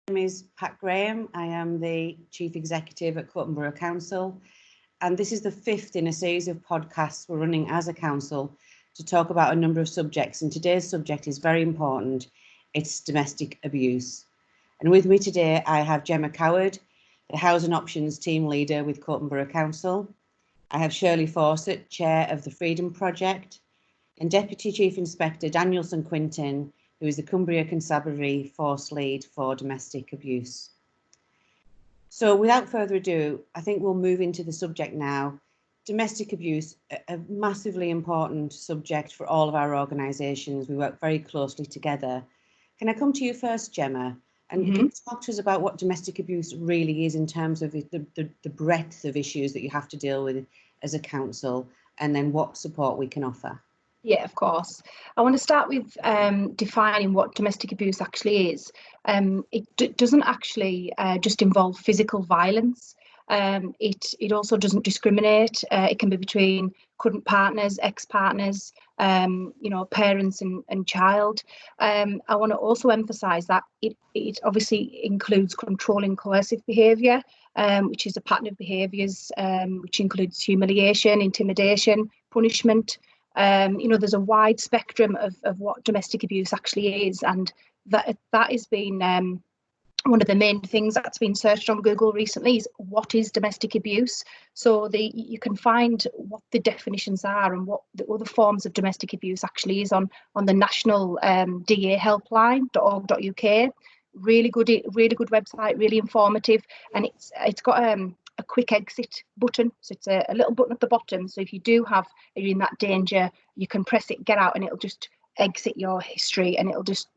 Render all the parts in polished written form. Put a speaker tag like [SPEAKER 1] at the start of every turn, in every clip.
[SPEAKER 1] My name is Pat Graham. I am the Chief Executive at Copeland Borough Council, and this is the fifth in a series of podcasts we're running as a council to talk about a number of subjects, and today's subject is very important. It's domestic abuse. And with me today I have Gemma, the Housing Options Team Leader with Copeland Borough Council. I have Shirley Fawcett, Chair of the Freedom Project, and Deputy Chief Inspector Quentin, who is the Cumbria Constabulary Force Lead for domestic abuse. So without further ado, I think we'll move into the subject now. Domestic abuse, a massively important subject for all of our organisations. We work very closely together. Can I come to you first, Gemma, and talk to us about what domestic abuse really is in terms of the breadth of issues that you have to deal with as a council, and then what support we can offer?
[SPEAKER 2] Yeah, of course. I want to start with defining what domestic abuse actually is. It doesn't actually just involve physical violence. It also doesn't discriminate. It can be between current partners, ex-partners, parents and child. I want to also emphasise that it obviously includes controlling coercive behaviour, which is a pattern of behaviours which includes humiliation, intimidation, punishment. There's a wide spectrum of what domestic abuse actually is, and that has been one of the main things that's been searched on Google recently is what is domestic abuse. So you can find what the definitions are and what the other forms of domestic abuse actually is on the national DA helpline.org.uk. Really good website, really informative, and it's got a quick exit button. So it's a little button at the bottom. So if you're in that danger, you can press it, get out, and it'll just exit your history, and it'll just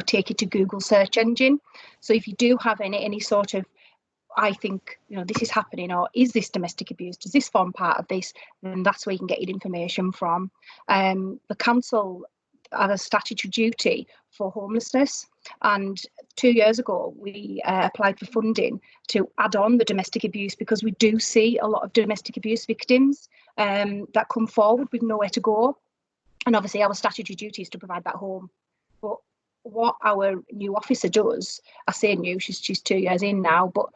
[SPEAKER 2] take you to Google search engine. So if you do have any sort of, I think this is happening, or is this domestic abuse, does this form part of this, then that's where you can get your information from. The council have a statutory duty for homelessness, and 2 years ago we applied for funding to add on the domestic abuse, because we do see a lot of domestic abuse victims that come forward with nowhere to go, and obviously our statutory duty is to provide that home. But what our new officer does, I say new, she's 2 years in now, but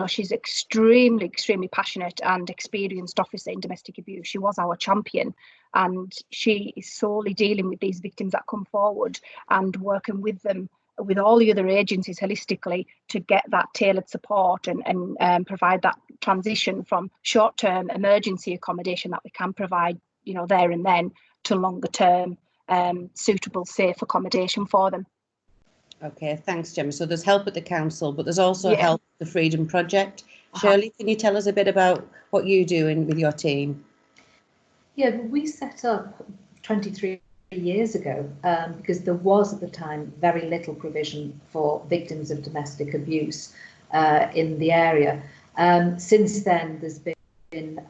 [SPEAKER 2] she's extremely passionate and experienced officer in domestic abuse. She was our champion, and she is solely dealing with these victims that come forward and working with them, with all the other agencies holistically, to get that tailored support and provide that transition from short-term emergency accommodation that we can provide there and then to longer term suitable, safe accommodation for them.
[SPEAKER 1] Okay, thanks, Gemma. So there's help at the council, but there's also help at the Freedom Project. Shirley, can you tell us a bit about what you do with your team?
[SPEAKER 3] Yeah, we set up 23 years ago because there was at the time very little provision for victims of domestic abuse in the area. Since then, there's been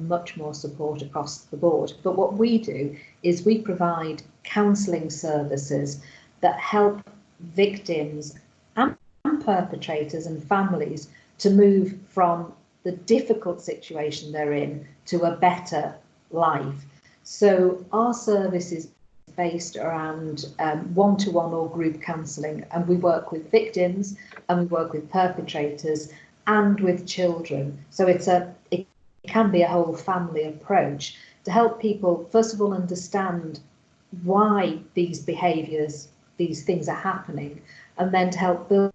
[SPEAKER 3] much more support across the board. But what we do is we provide counselling services that help victims and perpetrators and families to move from the difficult situation they're in to a better life. So our service is based around one-to-one or group counselling, and we work with victims and we work with perpetrators and with children. So it can be a whole family approach to help people first of all understand why these behaviours, these things are happening, and then to help build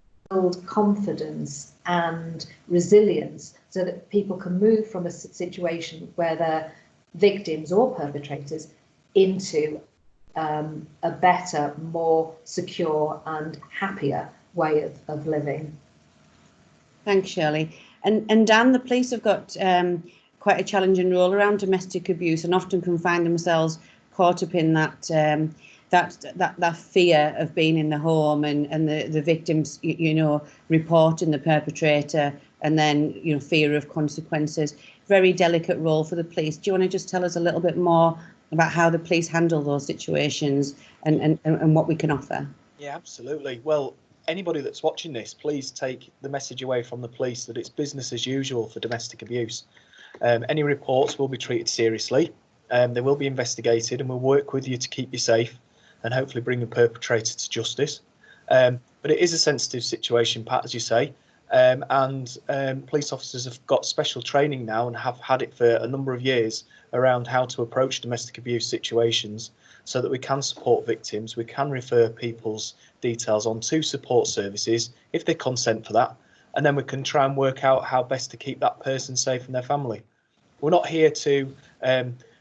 [SPEAKER 3] confidence and resilience so that people can move from a situation where they're victims or perpetrators into a better, more secure and happier way of living.
[SPEAKER 1] Thanks, Shirley. And Dan, the police have got quite a challenging role around domestic abuse, and often can find themselves caught up in that fear of being in the home, and the victims, reporting the perpetrator, and then fear of consequences. Very delicate role for the police. Do you want to just tell us a little bit more about how the police handle those situations and what we can offer?
[SPEAKER 4] Yeah, absolutely. Well, anybody that's watching this, please take the message away from the police that it's business as usual for domestic abuse. Any reports will be treated seriously. They will be investigated, and we'll work with you to keep you safe and hopefully bring the perpetrator to justice. But it is a sensitive situation, Pat, as you say. And police officers have got special training now and have had it for a number of years around how to approach domestic abuse situations so that we can support victims, we can refer people's details on to support services if they consent for that, and then we can try and work out how best to keep that person safe and their family. We're not here to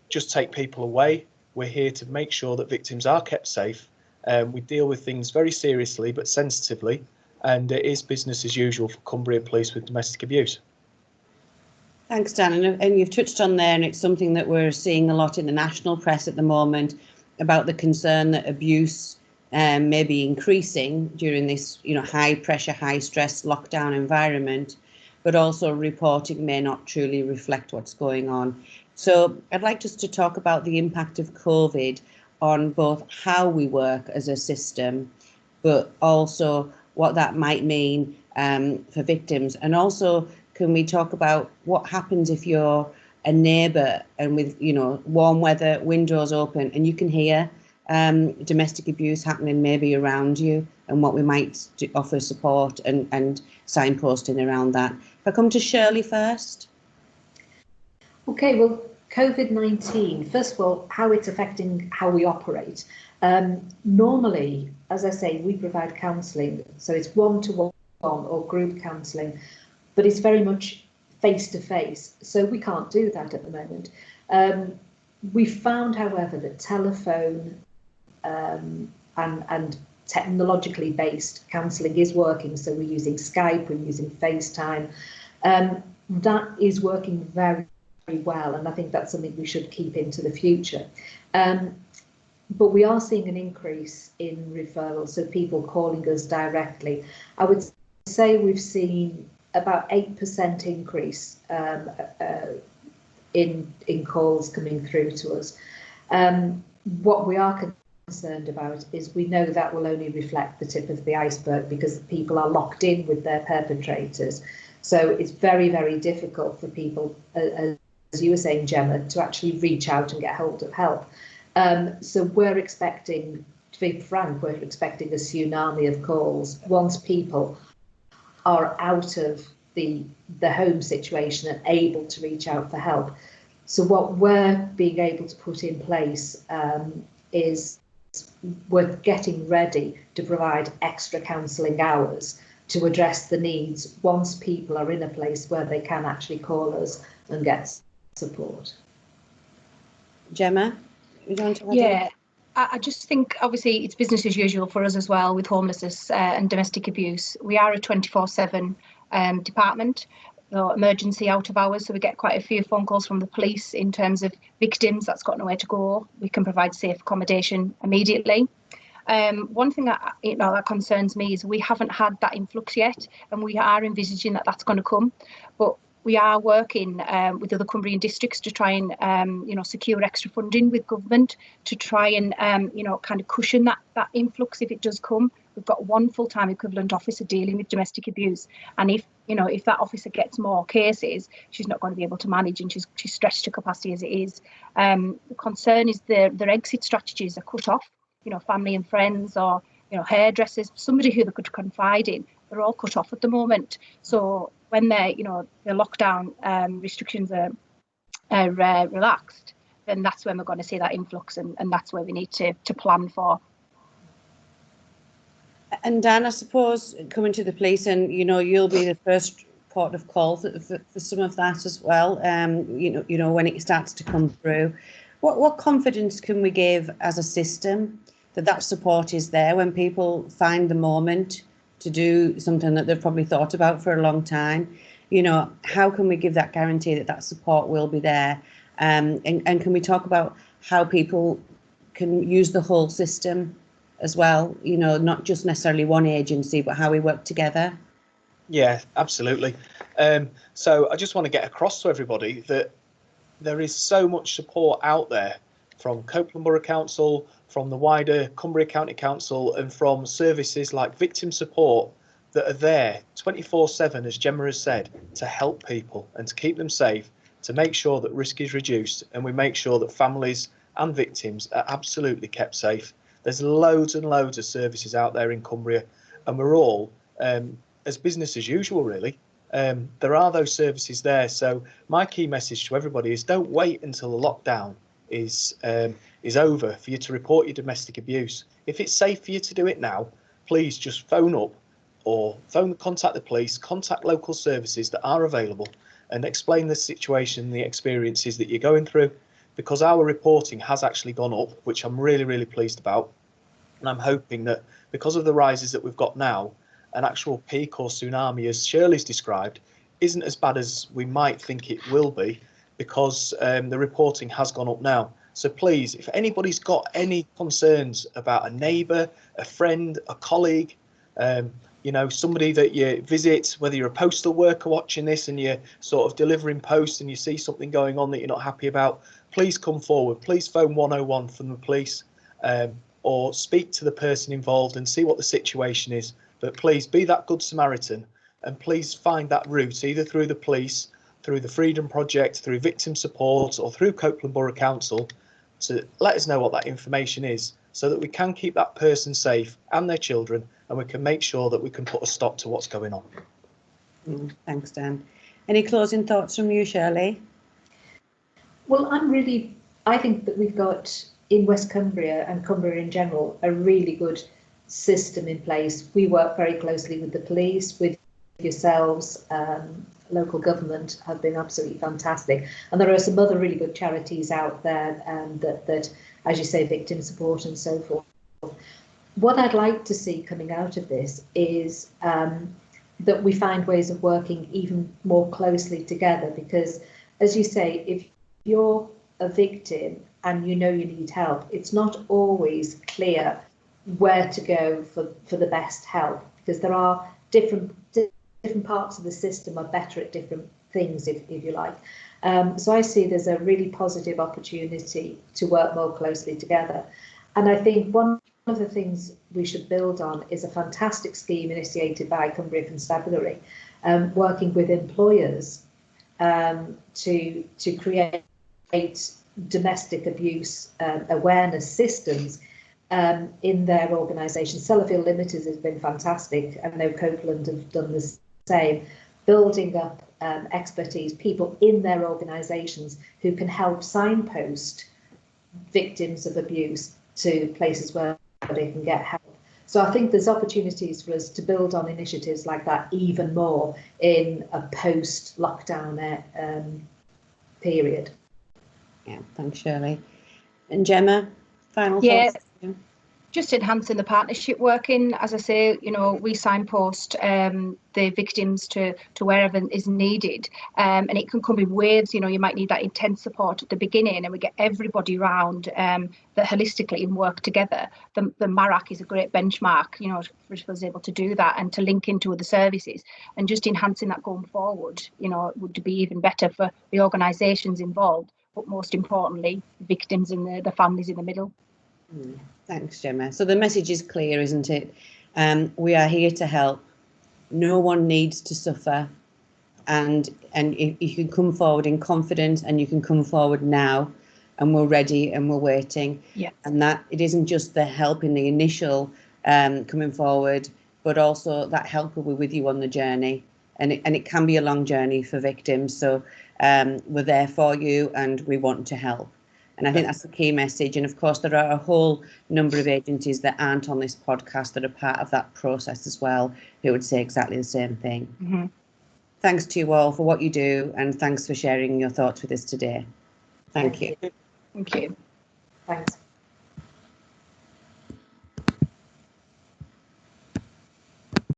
[SPEAKER 4] just take people away, we're here to make sure that victims are kept safe. We deal with things very seriously but sensitively, and it is business as usual for Cumbria Police with domestic abuse.
[SPEAKER 1] Thanks, Dan. And you've touched on there, and it's something that we're seeing a lot in the national press at the moment about the concern that abuse may be increasing during this, high pressure, high stress lockdown environment, but also reporting may not truly reflect what's going on. So I'd like us to talk about the impact of COVID on both how we work as a system, but also what that might mean for victims. And also, can we talk about what happens if you're a neighbour and with, warm weather, windows open, and you can hear domestic abuse happening maybe around you, and what we might offer support and signposting around that. If I come to Shirley first.
[SPEAKER 3] Okay, well, COVID-19, first of all, how it's affecting how we operate. Normally, as I say, we provide counselling, so it's one-to-one or group counselling, but it's very much face-to-face, so we can't do that at the moment. We found, however, that telephone and technologically based counselling is working, so we're using Skype, we're using FaceTime. That is working very, very well, and I think that's something we should keep into the future. But we are seeing an increase in referrals, so people calling us directly. I would say we've seen about 8% increase in calls coming through to us. What we are concerned about is we know that will only reflect the tip of the iceberg because people are locked in with their perpetrators. So it's very, very difficult for people, as you were saying, Gemma, to actually reach out and get hold of help. So we're expecting, to be frank, we're expecting a tsunami of calls once people are out of the home situation and able to reach out for help. So what we're being able to put in place is we're getting ready to provide extra counselling hours to address the needs once people are in a place where they can actually call us and get support.
[SPEAKER 1] Gemma, you want to add
[SPEAKER 2] Yeah. I just think, obviously, it's business as usual for us as well with homelessness and domestic abuse. We are a 24/7 department, emergency out of hours, so we get quite a few phone calls from the police in terms of victims that's got nowhere to go. We can provide safe accommodation immediately. One thing that that concerns me is we haven't had that influx yet, and we are envisaging that that's going to come. But we are working with other Cumbrian districts to try and secure extra funding with government to try and kind of cushion that influx if it does come. We've got one full-time equivalent officer dealing with domestic abuse, and if that officer gets more cases, she's not going to be able to manage, and she's stretched to capacity as it is. The concern is their exit strategies are cut off. Family and friends, or hairdressers, somebody who they could confide in, they're all cut off at the moment. So when the lockdown restrictions are relaxed, then that's when we're going to see that influx, and that's where we need to plan for.
[SPEAKER 1] And Dan, I suppose coming to the police, and you'll be the first port of call for some of that as well. When it starts to come through, what confidence can we give as a system that support is there when people find the moment to do something that they've probably thought about for a long time? How can we give that guarantee that support will be there? And can we talk about how people can use the whole system as well, not just necessarily one agency, but how we work together?
[SPEAKER 4] Yeah, absolutely. So I just want to get across to everybody that there is so much support out there from Copeland Borough Council, from the wider Cumbria County Council, and from services like victim support that are there 24/7, as Gemma has said, to help people and to keep them safe, to make sure that risk is reduced, and we make sure that families and victims are absolutely kept safe. There's loads and loads of services out there in Cumbria, and we're all as business as usual, really. There are those services there. So my key message to everybody is don't wait until the lockdown is over for you to report your domestic abuse. If it's safe for you to do it now, please just phone up or contact the police, contact local services that are available and explain the situation, the experiences that you're going through, because our reporting has actually gone up, which I'm really, really pleased about. And I'm hoping that because of the rises that we've got now, an actual peak or tsunami, as Shirley's described, isn't as bad as we might think it will be, because the reporting has gone up now. So please, if anybody's got any concerns about a neighbour, a friend, a colleague, you know, somebody that you visit, whether you're a postal worker watching this and you're sort of delivering posts and you see something going on that you're not happy about, please come forward. Please phone 101 from the police, or speak to the person involved and see what the situation is. But please be that good Samaritan, and please find that route either through the police, through the Freedom Project, through victim support, or through Copeland Borough Council to let us know what that information is, so that we can keep that person safe and their children, and we can make sure that we can put a stop to what's going on.
[SPEAKER 1] Thanks, Dan. Any closing thoughts from you, Shirley?
[SPEAKER 3] Well, I think that we've got in West Cumbria and Cumbria in general a really good system in place. We work very closely with the police, with yourselves, local government have been absolutely fantastic, and there are some other really good charities out there that, as you say, victim support and so forth. What I'd like to see coming out of this is that we find ways of working even more closely together, because, as you say, if you're a victim and you know you need help, it's not always clear where to go for the best help, because there are different parts of the system are better at different things, if you like. So I see there's a really positive opportunity to work more closely together. And I think one of the things we should build on is a fantastic scheme initiated by Cumbria Constabulary, working with employers to create domestic abuse awareness systems in their organisation. Sellafield Limited has been fantastic. I know Copeland have done the same, building up expertise, people in their organisations who can help signpost victims of abuse to places where they can get help. So I think there's opportunities for us to build on initiatives like that even more in a post-lockdown period.
[SPEAKER 1] Yeah, thanks, Shirley. And Gemma, final
[SPEAKER 2] Yeah.
[SPEAKER 1] thoughts?
[SPEAKER 2] Just enhancing the partnership working. As I say, you know, we signpost the victims to wherever is needed, and it can come in waves. You know, you might need that intense support at the beginning, and we get everybody round that holistically and work together. The MARAC is a great benchmark, you know, for us able to do that and to link into other services, and just enhancing that going forward, you know, would be even better for the organisations involved, but most importantly, victims and the families in the middle.
[SPEAKER 1] Thanks, Gemma. So the message is clear, isn't it? We are here to help. No one needs to suffer, and you can come forward in confidence, and you can come forward now, and we're ready and we're waiting.
[SPEAKER 2] Yeah.
[SPEAKER 1] And that it isn't just the help in the initial coming forward, but also that help will be with you on the journey, and it can be a long journey for victims. So we're there for you, and we want to help. And I think that's the key message. And of course, there are a whole number of agencies that aren't on this podcast that are part of that process as well, who would say exactly the same thing.
[SPEAKER 2] Mm-hmm.
[SPEAKER 1] Thanks to you all for what you do, and thanks for sharing your thoughts with us today. Thank you.
[SPEAKER 2] Thank you.
[SPEAKER 3] Thanks.